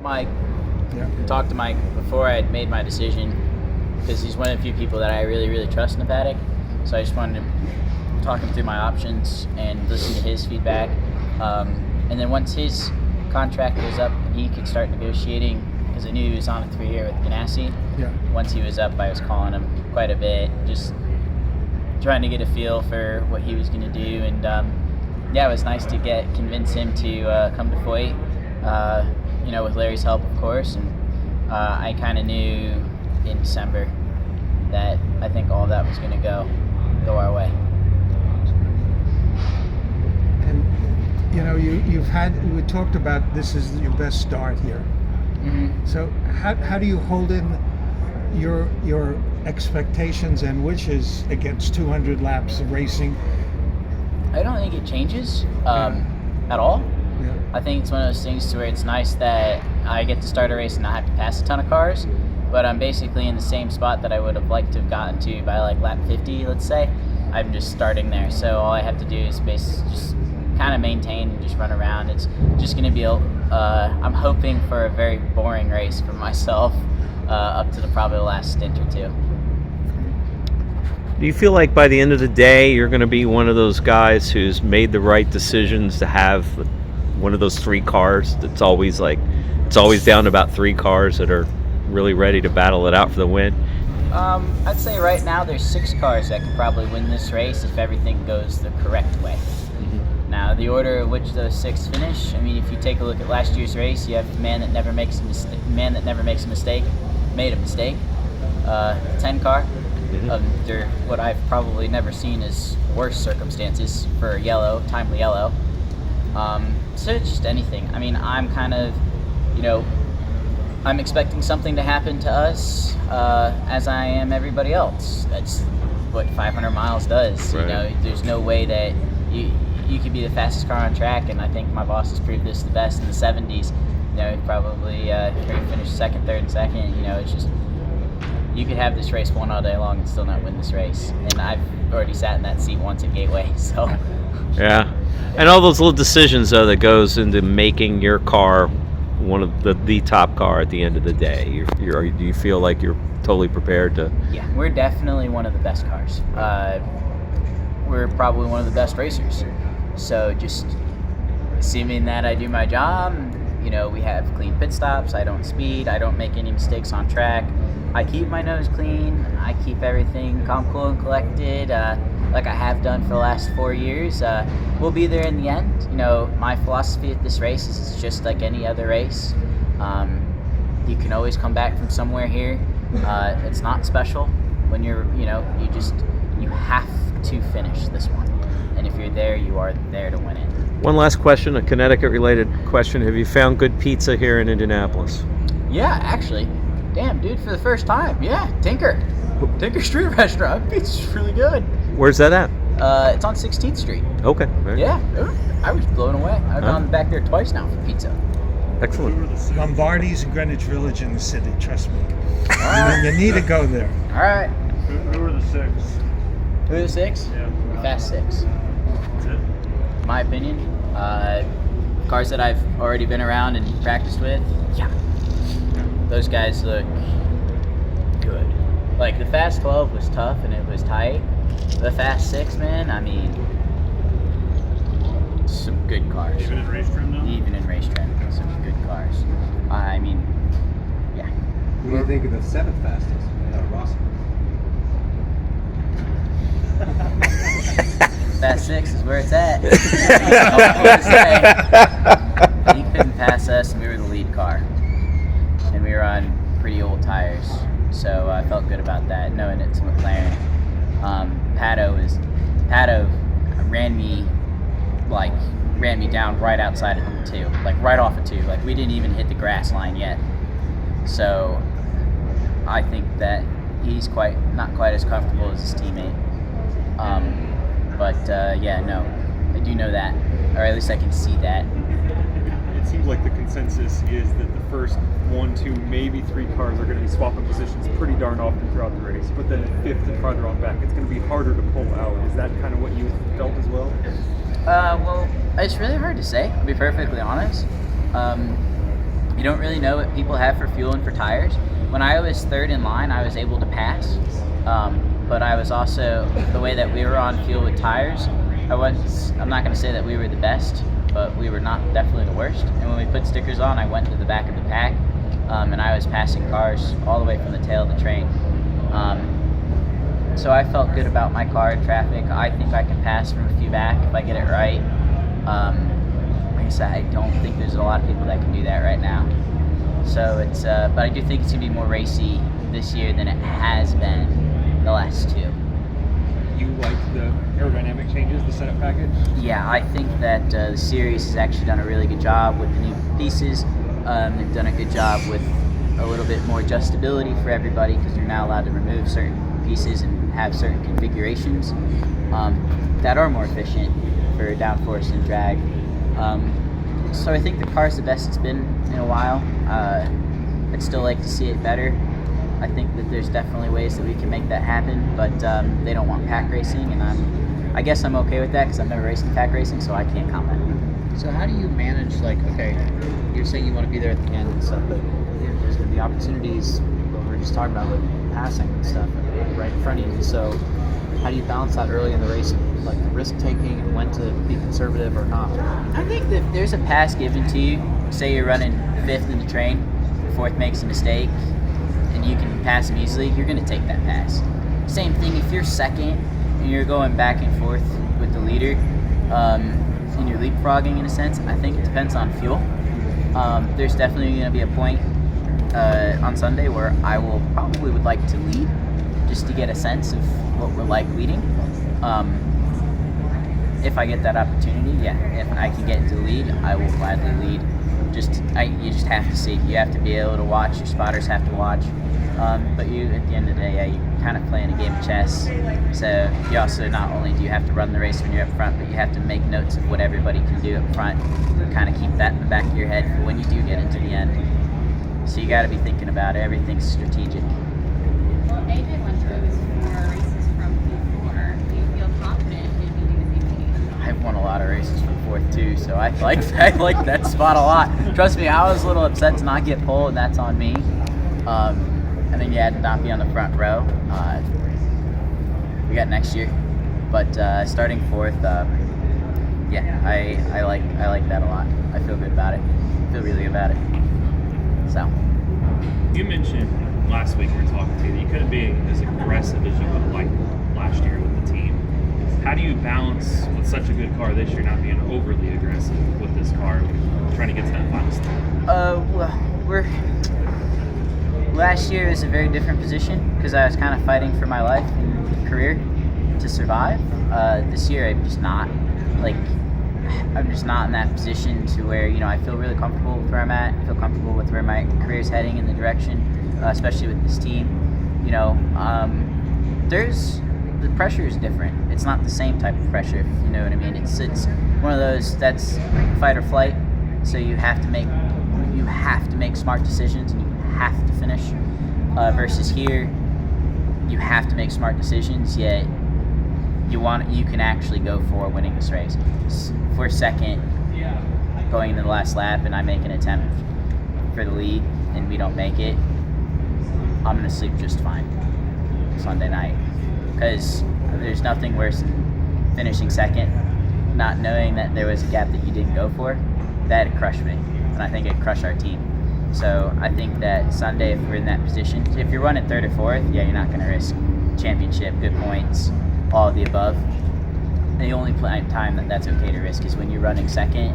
Mike, talked to Mike before I had made my decision because he's one of the few people that I really, really trust in the paddock. So I just wanted to talk him through my options and listen to his feedback. And then once his contract was up and he could start negotiating, because I knew he was on a 3-year with Ganassi. Yeah. Once he was up, I was calling him quite a bit, just trying to get a feel for what he was going to do. And it was nice to convince him to come to Foyt, with Larry's help, of course. And I kind of knew in December that I think all of that was going to go our way. And we talked about this is your best start here. Mm-hmm. So how do you hold in your expectations and wishes against 200 laps of racing? I don't think it changes at all. Yeah. I think it's one of those things to where it's nice that I get to start a race and not have to pass a ton of cars, but I'm basically in the same spot that I would have liked to have gotten to by like lap 50, let's say. I'm just starting there, so all I have to do is basically just kind of maintain and just run around. It's just going to be I'm hoping for a very boring race for myself up to probably the last stint or two. Do you feel like by the end of the day you're going to be one of those guys who's made the right decisions to have one of those 3 cars that's always down to about 3 cars that are really ready to battle it out for the win? I'd say right now there's 6 cars that could probably win this race if everything goes the correct way. Mm-hmm. Now, the order of which those 6 finish, I mean, if you take a look at last year's race, you have the man that never makes a mistake, made a mistake. 10 car. Mm-hmm. Under what I've probably never seen is worse circumstances for timely yellow. So it's just anything. I mean, I'm kind of, I'm expecting something to happen to us as I am everybody else. That's what 500 miles does. Right. There's no way that you could be the fastest car on track, and I think my boss has proved this the best in the 70s. Probably finished second, third, and second. It's just you could have this race won all day long and still not win this race. And I've already sat in that seat once at Gateway, so. Yeah, and all those little decisions though that goes into making your car one of the top car at the end of the day. Do you feel like you're totally prepared to? Yeah, we're definitely one of the best cars. We're probably one of the best racers. So just assuming that I do my job, we have clean pit stops. I don't speed. I don't make any mistakes on track. I keep my nose clean. I keep everything calm, cool, and collected, like I have done for the last 4 years. We'll be there in the end. My philosophy at this race is it's just like any other race. You can always come back from somewhere here. It's not special when you have to finish this one. And if you're there, you are there to win it. One last question, a Connecticut-related question. Have you found good pizza here in Indianapolis? Yeah, actually. Damn, dude, for the first time. Yeah, Tinker Street Restaurant. Pizza's really good. Where's that at? It's on 16th Street. Okay. Right. Yeah, I was blown away. I've gone back there twice now for pizza. Excellent. Lombardi's and Greenwich Village in the city, trust me. You need to go there. All right. Who are the 6? Who are the 6? Yeah. Fast 6. That's it? My opinion. Cars that I've already been around and practiced with. Yeah. Those guys look good. Like, the Fast 12 was tough and it was tight. The Fast 6, man, I mean, some good cars. Even in race trim, though? Even in race trim, some good cars. I mean, yeah. What do you think of the 7th fastest, Rossi? Fast 6 is where it's at. All I want to say, he couldn't pass us, and we were the lead car. And we were on pretty old tires. So I felt good about that, knowing it's a McLaren. Pato ran me down right outside of number 2, like right off of 2. Like, we didn't even hit the grass line yet. So I think that he's not quite as comfortable as his teammate. I do know that, or at least I can see that. It seems like the consensus is that the first 1, 2, maybe 3 cars are going to be swapping positions pretty darn often throughout the race, but then 5th and farther on back, it's going to be harder to pull out. Is that kind of what you felt as well? Well, it's really hard to say, to be perfectly honest. you don't really know what people have for fuel and for tires. When I was third in line, I was able to pass, but I was also, the way that we were on fuel with tires, I'm not going to say that we were the best, but we were not definitely the worst. And when we put stickers on, I went to the back of the pack, and I was passing cars all the way from the tail of the train. So I felt good about my car in traffic. I think I can pass from a few back if I get it right. Like I said, I don't think there's a lot of people that can do that right now. So it's, but I do think it's gonna be more racy this year than it has been the last two. You like the aerodynamic changes, the setup package? Yeah, I think that the series has actually done a really good job with the new pieces. They've done a good job with a little bit more adjustability for everybody because you're now allowed to remove certain pieces and have certain configurations that are more efficient for downforce and drag. So I think the car's the best it's been in a while. I'd still like to see it better. I think that there's definitely ways that we can make that happen, but they don't want pack racing, and I guess I'm okay with that because I've never raced in pack racing, so I can't comment. So how do you manage, like, okay, you're saying you want to be there at the end and stuff, but there's going to be opportunities, what we were just talking about with passing and stuff, right in front of you. So how do you balance that early in the race, like risk taking and when to be conservative or not? I think that if there's a pass given to you, say you're running fifth in the train, fourth makes a mistake, and you can pass him easily, you're going to take that pass. Same thing if you're second and you're going back and forth with the leader, and you're leapfrogging in a sense. I think it depends on fuel. There's definitely going to be a point on Sunday where I will probably would like to lead just to get a sense of what we're like leading. If I get that opportunity, yeah, if I can get into the lead, I will gladly lead. You just have to see. You have to be able to watch. Your spotters have to watch. But you, at the end of the day, yeah, you're kind of playing a game of chess. So you also, not only do you have to run the race when you're up front, but you have to make notes of what everybody can do up front. Kind of keep that in the back of your head for when you do get into the end. So you got to be thinking about it. Everything's strategic. Well, AJ went through 4 races from Q4. Do you feel confident in beating the VP? I've won a lot of races from fourth too, so I like that spot a lot. Trust me, I was a little upset to not get pole, and that's on me. And then to not be on the front row. We got next year, but starting fourth, yeah, I like that a lot. I feel good about it. I feel really good about it. So. You mentioned last week we were talking to you that you couldn't be as aggressive as you would have liked last year with the team. How do you balance with such a good car this year not being overly aggressive with this car, trying to get to that final step? Well, last year was a very different position because I was kind of fighting for my life and career to survive. This year I'm just not in that position to where, I feel really comfortable with where I'm at. I feel comfortable with where my career's heading in the direction, especially with this team. The pressure is different. It's not the same type of pressure, if you know what I mean. It's one of those that's fight or flight. So you have to make smart decisions and you have to finish. Versus here, you have to make smart decisions, yet you can actually go for winning this race. If we're second going into the last lap and I make an attempt for the lead and we don't make it, I'm going to sleep just fine Sunday night. Because there's nothing worse than finishing second, not knowing that there was a gap that you didn't go for. That'd crush me, and I think it'd crush our team. So I think that Sunday, if we're in that position, if you're running third or fourth, yeah, you're not going to risk championship, good points, all of the above. The only time that's okay to risk is when you're running second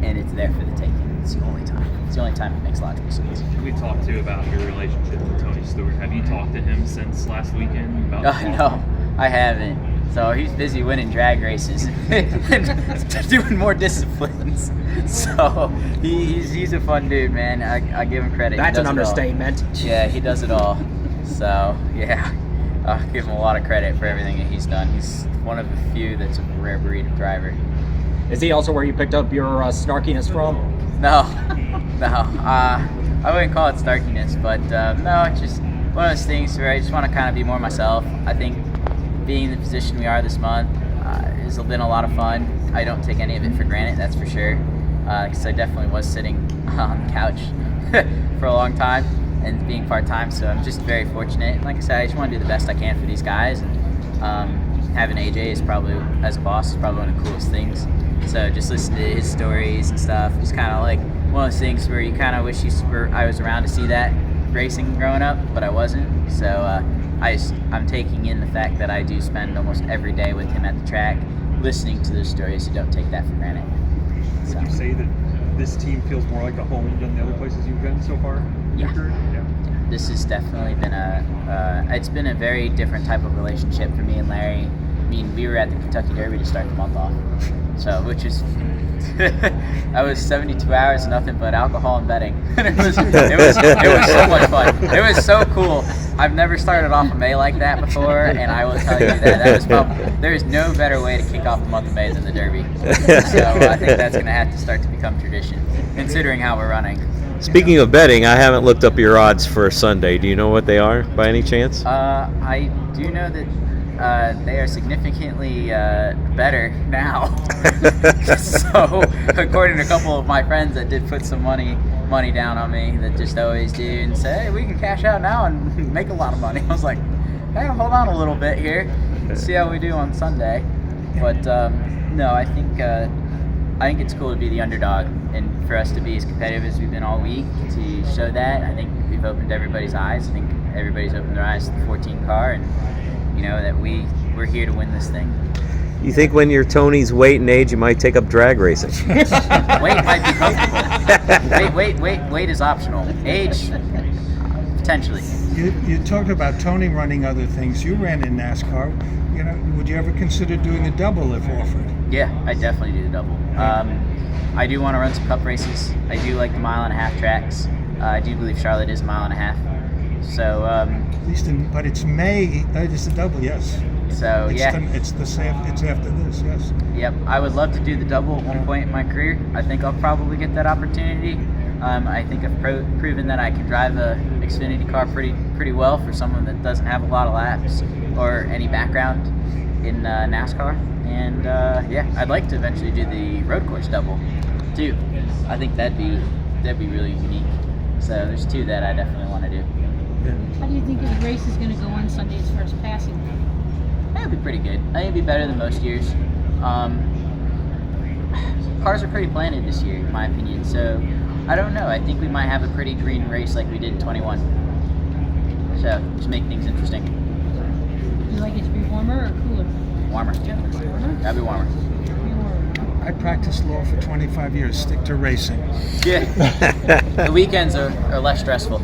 and it's there for the taking. It's the only time. It's the only time it makes logical sense. We talked too about your relationship with Tony Stewart. Have you talked to him since last weekend about No, I haven't. So he's busy winning drag races and doing more disciplines. So he's a fun dude, man. I give him credit. That's an understatement. Yeah, he does it all. So yeah, I'll give him a lot of credit for everything that he's done. He's one of the few that's a rare breed of driver. Is he also where you picked up your snarkiness from? No. I wouldn't call it snarkiness, but no, it's just one of those things where I just want to kind of be more myself. I think being in the position we are this month has been a lot of fun. I don't take any of it for granted, that's for sure, because I definitely was sitting on the couch for a long time and being part-time, so I'm just very fortunate. Like I said, I just want to do the best I can for these guys, and having AJ is probably, as a boss, is probably one of the coolest things. So just listen to his stories and stuff. It's kind of like one of those things where you kind of wish I was around to see that racing growing up, but I wasn't. So I'm taking in the fact that I do spend almost every day with him at the track, listening to those stories. So don't take that for granted. So. Would you say that this team feels more like a home than the other places you've been so far? In your career? Yeah. This has definitely been it's been a very different type of relationship for me and Larry. I mean, we were at the Kentucky Derby to start the month off, so which is I was 72 hours, nothing but alcohol and betting. it was so much fun. It was so cool. I've never started off a May like that before, and I will tell you that was there is no better way to kick off the month of May than the Derby. So I think that's going to have to start to become tradition, considering how we're running. Speaking of betting, I haven't looked up your odds for Sunday. Do you know what they are by any chance? I do know that they are significantly better now. So, according to a couple of my friends that did put some money down on me, that just always do and say, hey, we can cash out now and make a lot of money. I was like, hey, hold on a little bit here. Let's see how we do on Sunday. But no, I think it's cool to be the underdog and for us to be as competitive as we've been all week, to show that. I think we've opened everybody's eyes. I think everybody's opened their eyes to the 14 car, and you know that we're here to win this thing. You think when you're Tony's weight and age, you might take up drag racing? Weight might be comfortable. Weight is optional. Age, potentially. You talked about Tony running other things. You ran in NASCAR. You know, would you ever consider doing a double if offered? Yeah, I definitely do the double. I do want to run some cup races. I do like the 1.5 mile tracks. I do believe Charlotte is 1.5 mile. So at least but it's May. It's a double, yes. So it's it's after this, yes. Yep, I would love to do the double at one point in my career. I think I'll probably get that opportunity. I think I've proven that I can drive a Xfinity car pretty well for someone that doesn't have a lot of laps or any background in NASCAR. And yeah, I'd like to eventually do the road course double too. I think that'd be really unique. So there's two that I definitely want to do. How do you think the race is going to go on Sunday's first passing? It'll be pretty good. I think it'll be better than most years. Cars are pretty planted this year, in my opinion. So I don't know. I think we might have a pretty green race like we did in 21. So just make things interesting. You like it to be warmer or cooler? Warmer. Gotta be warmer. I practiced law for 25 years. Stick to racing. Yeah. The weekends are less stressful.